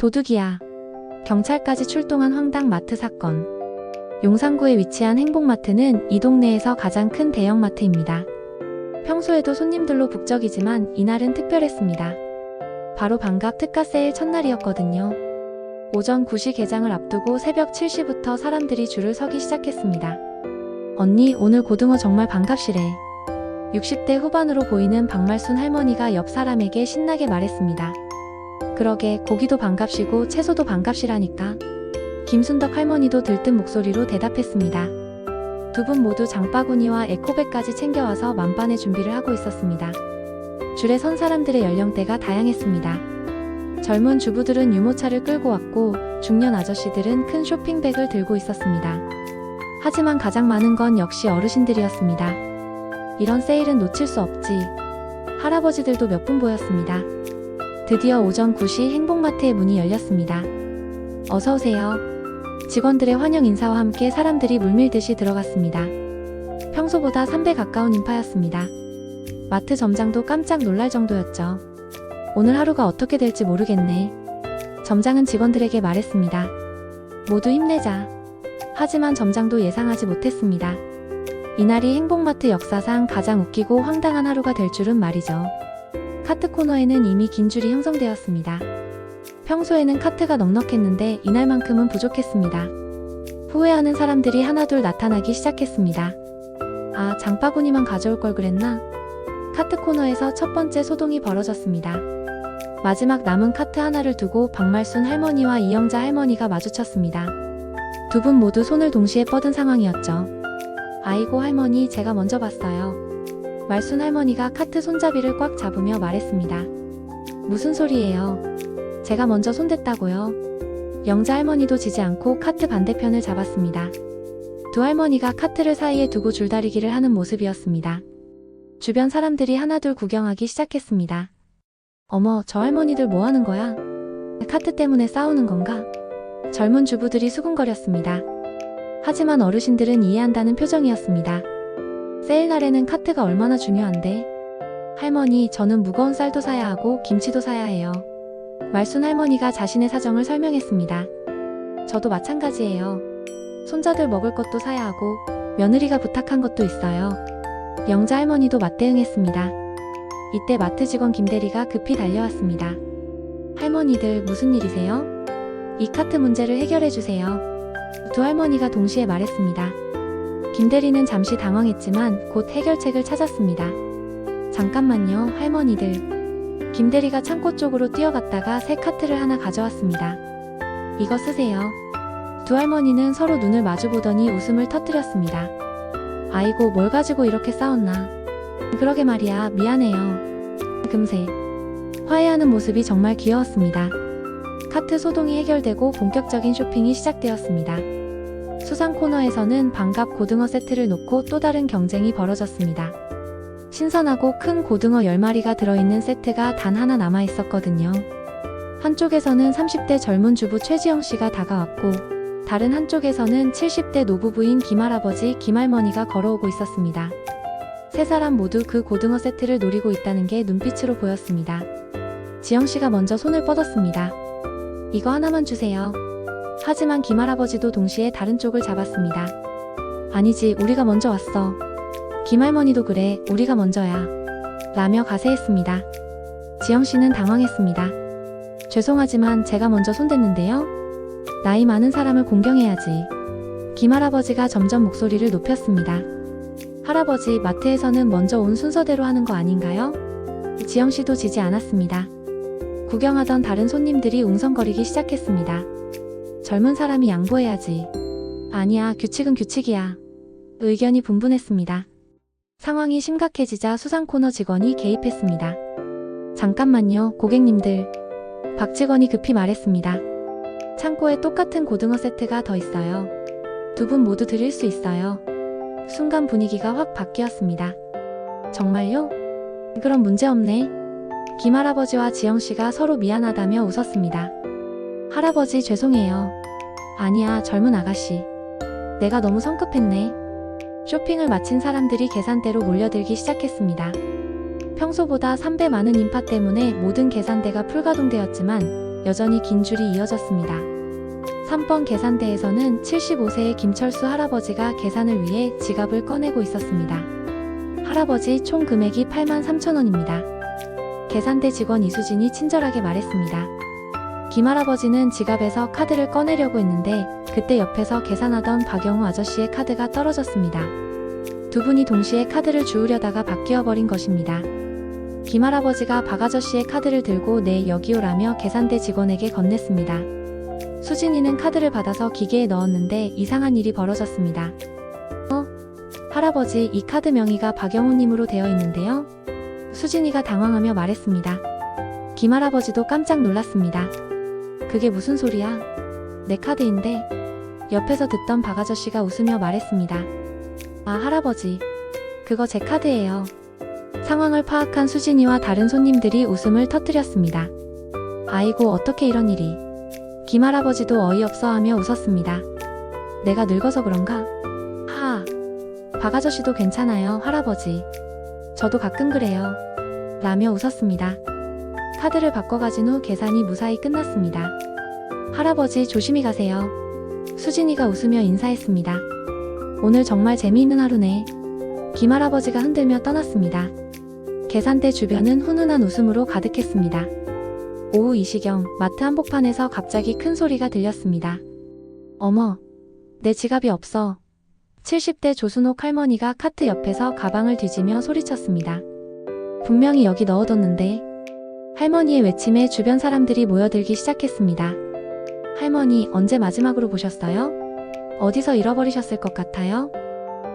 도둑이야. 경찰까지 출동한 황당 마트 사건. 용산구에 위치한 행복마트는 이 동네에서 가장 큰 대형마트입니다. 평소에도 손님들로 북적이지만 이날은 특별했습니다. 바로 반갑 특가 세일 첫날이었거든요. 오전 9시 개장을 앞두고 새벽 7시부터 사람들이 줄을 서기 시작했습니다. 언니, 오늘 고등어 정말 반갑시래. 60대 후반으로 보이는 박말순 할머니가 옆 사람에게 신나게 말했습니다. 그러게, 고기도 반갑시고 채소도 반갑시라니까. 김순덕 할머니도 들뜬 목소리로 대답했습니다. 두 분 모두 장바구니와 에코백까지 챙겨와서 만반의 준비를 하고 있었습니다. 줄에 선 사람들의 연령대가 다양했습니다. 젊은 주부들은 유모차를 끌고 왔고 중년 아저씨들은 큰 쇼핑백을 들고 있었습니다. 하지만 가장 많은 건 역시 어르신들이었습니다. 이런 세일은 놓칠 수 없지. 할아버지들도 몇 분 보였습니다. 드디어 오전 9시 행복마트의 문이 열렸습니다. 어서오세요. 직원들의 환영 인사와 함께 사람들이 물밀듯이 들어갔습니다. 평소보다 3배 가까운 인파였습니다. 마트 점장도 깜짝 놀랄 정도였죠. 오늘 하루가 어떻게 될지 모르겠네. 점장은 직원들에게 말했습니다. 모두 힘내자. 하지만 점장도 예상하지 못했습니다. 이날이 행복마트 역사상 가장 웃기고 황당한 하루가 될 줄은 말이죠. 카트 코너에는 이미 긴 줄이 형성되었습니다. 평소에는 카트가 넉넉했는데 이날만큼은 부족했습니다. 후회하는 사람들이 하나둘 나타나기 시작했습니다. 아, 장바구니만 가져올 걸 그랬나? 카트 코너에서 첫 번째 소동이 벌어졌습니다. 마지막 남은 카트 하나를 두고 박말순 할머니와 이영자 할머니가 마주쳤습니다. 두 분 모두 손을 동시에 뻗은 상황이었죠. 아이고 할머니, 제가 먼저 봤어요. 말순 할머니가 카트 손잡이를 꽉 잡으며 말했습니다. 무슨 소리예요? 제가 먼저 손댔다고요? 영자 할머니도 지지 않고 카트 반대편을 잡았습니다. 두 할머니가 카트를 사이에 두고 줄다리기를 하는 모습이었습니다. 주변 사람들이 하나둘 구경하기 시작했습니다. 어머, 저 할머니들 뭐 하는 거야? 카트 때문에 싸우는 건가? 젊은 주부들이 수군거렸습니다. 하지만 어르신들은 이해한다는 표정이었습니다. 세일날에는 카트가 얼마나 중요한데? 할머니, 저는 무거운 쌀도 사야 하고 김치도 사야 해요. 말순 할머니가 자신의 사정을 설명했습니다. 저도 마찬가지예요. 손자들 먹을 것도 사야 하고 며느리가 부탁한 것도 있어요. 영자 할머니도 맞대응했습니다. 이때 마트 직원 김대리가 급히 달려왔습니다. 할머니들, 무슨 일이세요? 이 카트 문제를 해결해 주세요. 두 할머니가 동시에 말했습니다. 김대리는 잠시 당황했지만 곧 해결책을 찾았습니다. 잠깐만요, 할머니들. 김대리가 창고 쪽으로 뛰어갔다가 새 카트를 하나 가져왔습니다. 이거 쓰세요. 두 할머니는 서로 눈을 마주보더니 웃음을 터뜨렸습니다. 아이고, 뭘 가지고 이렇게 싸웠나. 그러게 말이야, 미안해요. 금세. 화해하는 모습이 정말 귀여웠습니다. 카트 소동이 해결되고 본격적인 쇼핑이 시작되었습니다. 수상 코너에서는 반갑 고등어 세트를 놓고 또 다른 경쟁이 벌어졌습니다. 신선하고 큰 고등어 10마리가 들어있는 세트가 단 하나 남아 있었거든요. 한쪽에서는 30대 젊은 주부 최지영 씨가 다가왔고 다른 한쪽에서는 70대 노부부인 김할아버지, 김할머니가 걸어오고 있었습니다. 세 사람 모두 그 고등어 세트를 노리고 있다는 게 눈빛으로 보였습니다. 지영 씨가 먼저 손을 뻗었습니다. 이거 하나만 주세요. 하지만 김할아버지도 동시에 다른 쪽을 잡았습니다. 아니지, 우리가 먼저 왔어. 김할머니도 그래, 우리가 먼저야. 라며 가세했습니다. 지영씨는 당황했습니다. 죄송하지만 제가 먼저 손댔는데요. 나이 많은 사람을 공경해야지. 김할아버지가 점점 목소리를 높였습니다. 할아버지, 마트에서는 먼저 온 순서대로 하는 거 아닌가요? 지영씨도 지지 않았습니다. 구경하던 다른 손님들이 웅성거리기 시작했습니다. 젊은 사람이 양보해야지. 아니야, 규칙은 규칙이야. 의견이 분분했습니다. 상황이 심각해지자 수상 코너 직원이 개입했습니다. 잠깐만요, 고객님들. 박 직원이 급히 말했습니다. 창고에 똑같은 고등어 세트가 더 있어요. 두 분 모두 드릴 수 있어요. 순간 분위기가 확 바뀌었습니다. 정말요? 그럼 문제없네. 김할아버지와 지영씨가 서로 미안하다며 웃었습니다. 할아버지, 죄송해요. 아니야, 젊은 아가씨. 내가 너무 성급했네. 쇼핑을 마친 사람들이 계산대로 몰려들기 시작했습니다. 평소보다 3배 많은 인파 때문에 모든 계산대가 풀가동되었지만 여전히 긴 줄이 이어졌습니다. 3번 계산대에서는 75세의 김철수 할아버지가 계산을 위해 지갑을 꺼내고 있었습니다. 할아버지 총 금액이 83,000원입니다. 계산대 직원 이수진이 친절하게 말했습니다. 김 할아버지는 지갑에서 카드를 꺼내려고 했는데 그때 옆에서 계산하던 박영우 아저씨의 카드가 떨어졌습니다. 두 분이 동시에 카드를 주우려다가 바뀌어버린 것입니다. 김 할아버지가 박 아저씨의 카드를 들고 네 여기요라며 계산대 직원에게 건넸습니다. 수진이는 카드를 받아서 기계에 넣었는데 이상한 일이 벌어졌습니다. 할아버지, 이 카드 명의가 박영우님으로 되어 있는데요? 수진이가 당황하며 말했습니다. 김 할아버지도 깜짝 놀랐습니다. 그게 무슨 소리야? 내 카드인데? 옆에서 듣던 박 아저씨가 웃으며 말했습니다. 아, 할아버지. 그거 제 카드예요. 상황을 파악한 수진이와 다른 손님들이 웃음을 터뜨렸습니다. 아이고, 어떻게 이런 일이. 김 할아버지도 어이없어 하며 웃었습니다. 내가 늙어서 그런가? 하하. 박 아저씨도 괜찮아요, 할아버지. 저도 가끔 그래요. 라며 웃었습니다. 카드를 바꿔가진 후 계산이 무사히 끝났습니다. 할아버지 조심히 가세요. 수진이가 웃으며 인사했습니다. 오늘 정말 재미있는 하루네. 김 할아버지가 흔들며 떠났습니다. 계산대 주변은 훈훈한 웃음으로 가득했습니다. 오후 이 시경 마트 한복판에서 갑자기 큰 소리가 들렸습니다. 어머, 내 지갑이 없어. 70대 조순옥 할머니가 카트 옆에서 가방을 뒤지며 소리쳤습니다. 분명히 여기 넣어뒀는데. 할머니의 외침에 주변 사람들이 모여들기 시작했습니다. 할머니, 언제 마지막으로 보셨어요? 어디서 잃어버리셨을 것 같아요?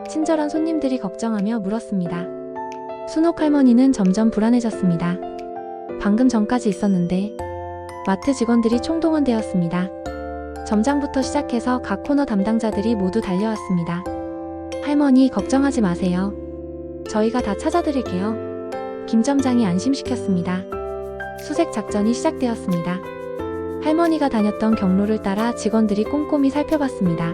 친절한 손님들이 걱정하며 물었습니다. 순옥 할머니는 점점 불안해졌습니다. 방금 전까지 있었는데. 마트 직원들이 총동원되었습니다. 점장부터 시작해서 각 코너 담당자들이 모두 달려왔습니다. 할머니, 걱정하지 마세요. 저희가 다 찾아드릴게요. 김 점장이 안심시켰습니다. 수색 작전이 시작되었습니다. 할머니가 다녔던 경로를 따라 직원들이 꼼꼼히 살펴봤습니다.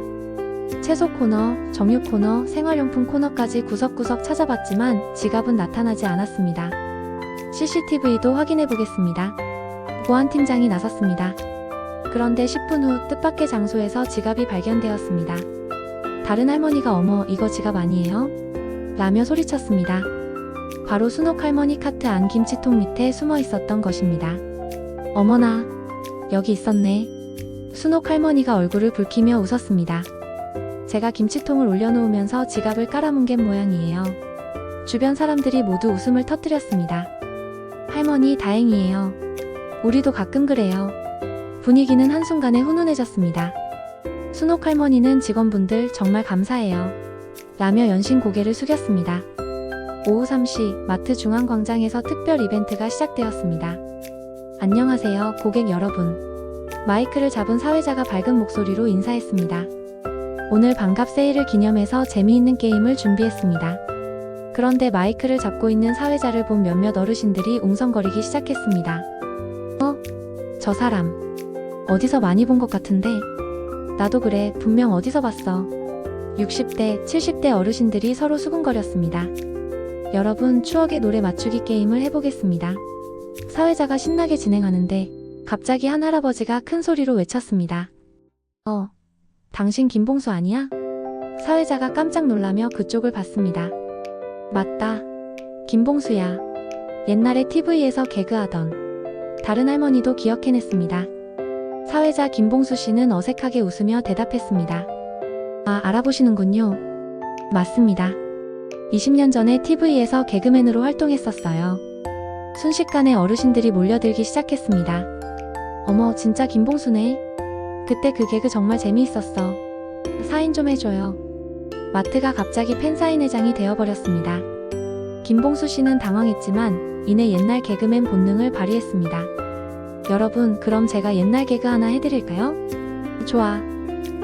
채소 코너, 정육 코너, 생활용품 코너까지 구석구석 찾아봤지만 지갑은 나타나지 않았습니다. CCTV도 확인해 보겠습니다. 보안팀장이 나섰습니다. 그런데 10분 후 뜻밖의 장소에서 지갑이 발견되었습니다. 다른 할머니가 어머, 이거 지갑 아니에요? 라며 소리쳤습니다. 바로 순옥 할머니 카트 안 김치통 밑에 숨어 있었던 것입니다. 어머나, 여기 있었네. 순옥 할머니가 얼굴을 붉히며 웃었습니다. 제가 김치통을 올려놓으면서 지갑을 깔아뭉갠 모양이에요. 주변 사람들이 모두 웃음을 터뜨렸습니다. 할머니, 다행이에요. 우리도 가끔 그래요. 분위기는 한순간에 훈훈해졌습니다. 순옥 할머니는 직원분들 정말 감사해요. 라며 연신 고개를 숙였습니다. 오후 3시 마트 중앙광장에서 특별 이벤트가 시작되었습니다. 안녕하세요, 고객 여러분. 마이크를 잡은 사회자가 밝은 목소리로 인사했습니다. 오늘 반갑 세일을 기념해서 재미있는 게임을 준비했습니다. 그런데 마이크를 잡고 있는 사회자를 본 몇몇 어르신들이 웅성거리기 시작했습니다. 저 사람 어디서 많이 본 것 같은데? 나도 그래, 분명 어디서 봤어. 60대, 70대 어르신들이 서로 수군거렸습니다. 여러분, 추억의 노래 맞추기 게임을 해보겠습니다. 사회자가 신나게 진행하는데 갑자기 한 할아버지가 큰 소리로 외쳤습니다. 당신 김봉수 아니야? 사회자가 깜짝 놀라며 그쪽을 봤습니다. 맞다. 김봉수야. 옛날에 TV에서 개그하던. 다른 할머니도 기억해냈습니다. 사회자 김봉수 씨는 어색하게 웃으며 대답했습니다. 아, 알아보시는군요. 맞습니다. 20년 전에 TV에서 개그맨으로 활동했었어요. 순식간에 어르신들이 몰려들기 시작했습니다. 어머, 진짜 김봉수네. 그때 그 개그 정말 재미있었어. 사인 좀 해줘요. 마트가 갑자기 팬사인회장이 되어버렸습니다. 김봉수 씨는 당황했지만 이내 옛날 개그맨 본능을 발휘했습니다. 여러분, 그럼 제가 옛날 개그 하나 해드릴까요? 좋아.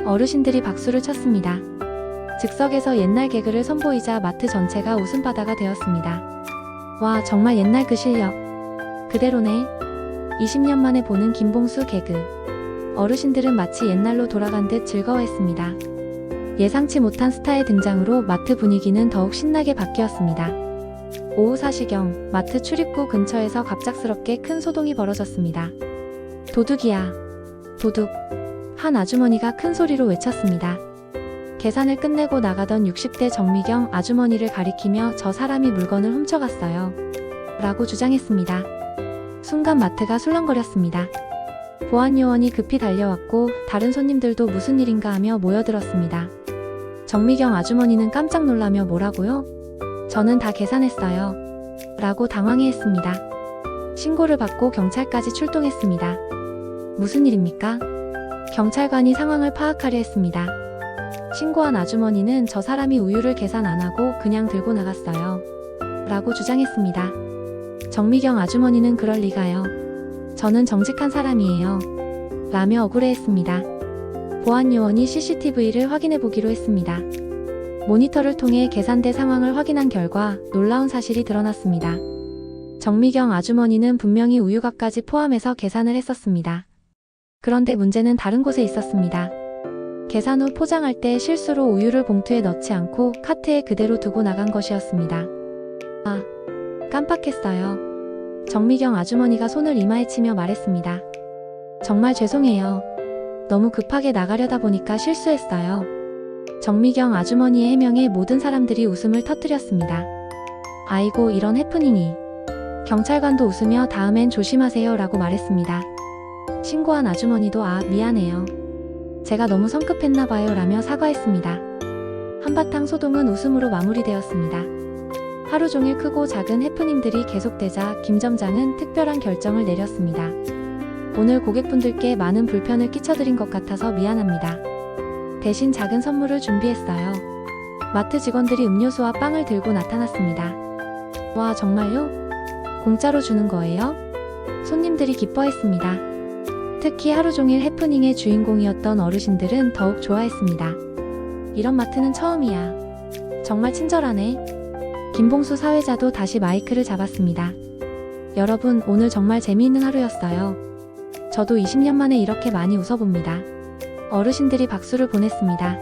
어르신들이 박수를 쳤습니다. 즉석에서 옛날 개그를 선보이자 마트 전체가 웃음바다가 되었습니다. 와, 정말 옛날 그 실력. 그대로네. 20년 만에 보는 김봉수 개그. 어르신들은 마치 옛날로 돌아간 듯 즐거워했습니다. 예상치 못한 스타의 등장으로 마트 분위기는 더욱 신나게 바뀌었습니다. 오후 4시경 마트 출입구 근처에서 갑작스럽게 큰 소동이 벌어졌습니다. 도둑이야. 도둑. 한 아주머니가 큰 소리로 외쳤습니다. 계산을 끝내고 나가던 60대 정미경 아주머니를 가리키며 저 사람이 물건을 훔쳐갔어요. 라고 주장했습니다. 순간 마트가 술렁거렸습니다. 보안 요원이 급히 달려왔고 다른 손님들도 무슨 일인가 하며 모여들었습니다. 정미경 아주머니는 깜짝 놀라며 뭐라고요? 저는 다 계산했어요. 라고 당황해했습니다. 신고를 받고 경찰까지 출동했습니다. 무슨 일입니까? 경찰관이 상황을 파악하려 했습니다. 신고한 아주머니는 저 사람이 우유를 계산 안 하고 그냥 들고 나갔어요. 라고 주장했습니다. 정미경 아주머니는 그럴 리가요. 저는 정직한 사람이에요. 라며 억울해했습니다. 보안 요원이 CCTV를 확인해 보기로 했습니다. 모니터를 통해 계산대 상황을 확인한 결과 놀라운 사실이 드러났습니다. 정미경 아주머니는 분명히 우유값까지 포함해서 계산을 했었습니다. 그런데 문제는 다른 곳에 있었습니다. 계산 후 포장할 때 실수로 우유를 봉투에 넣지 않고 카트에 그대로 두고 나간 것이었습니다. 아, 깜빡했어요. 정미경 아주머니가 손을 이마에 치며 말했습니다. 정말 죄송해요. 너무 급하게 나가려다 보니까 실수했어요. 정미경 아주머니의 해명에 모든 사람들이 웃음을 터뜨렸습니다. 아이고, 이런 해프닝이. 경찰관도 웃으며 다음엔 조심하세요 라고 말했습니다. 신고한 아주머니도 미안해요. 제가 너무 성급했나봐요 라며 사과했습니다. 한바탕 소동은 웃음으로 마무리되었습니다. 하루 종일 크고 작은 해프닝들이 계속되자 김 점장은 특별한 결정을 내렸습니다. 오늘 고객분들께 많은 불편을 끼쳐드린 것 같아서 미안합니다. 대신 작은 선물을 준비했어요. 마트 직원들이 음료수와 빵을 들고 나타났습니다. 와, 정말요? 공짜로 주는 거예요? 손님들이 기뻐했습니다. 특히 하루 종일 해프닝의 주인공이었던 어르신들은 더욱 좋아했습니다. 이런 마트는 처음이야. 정말 친절하네. 김봉수 사회자도 다시 마이크를 잡았습니다. 여러분, 오늘 정말 재미있는 하루였어요. 저도 20년 만에 이렇게 많이 웃어봅니다. 어르신들이 박수를 보냈습니다.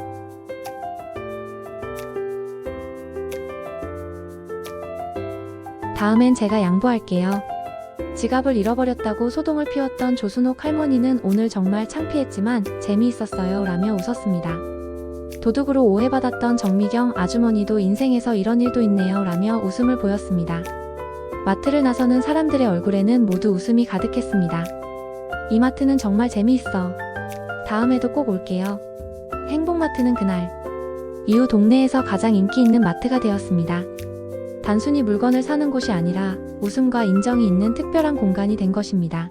다음엔 제가 양보할게요. 지갑을 잃어버렸다고 소동을 피웠던 조순옥 할머니는 오늘 정말 창피했지만 재미있었어요 라며 웃었습니다. 도둑으로 오해받았던 정미경 아주머니도 인생에서 이런 일도 있네요 라며 웃음을 보였습니다. 마트를 나서는 사람들의 얼굴에는 모두 웃음이 가득했습니다. 이 마트는 정말 재미있어. 다음에도 꼭 올게요. 행복마트는 그날 이후 동네에서 가장 인기 있는 마트가 되었습니다. 단순히 물건을 사는 곳이 아니라 웃음과 인정이 있는 특별한 공간이 된 것입니다.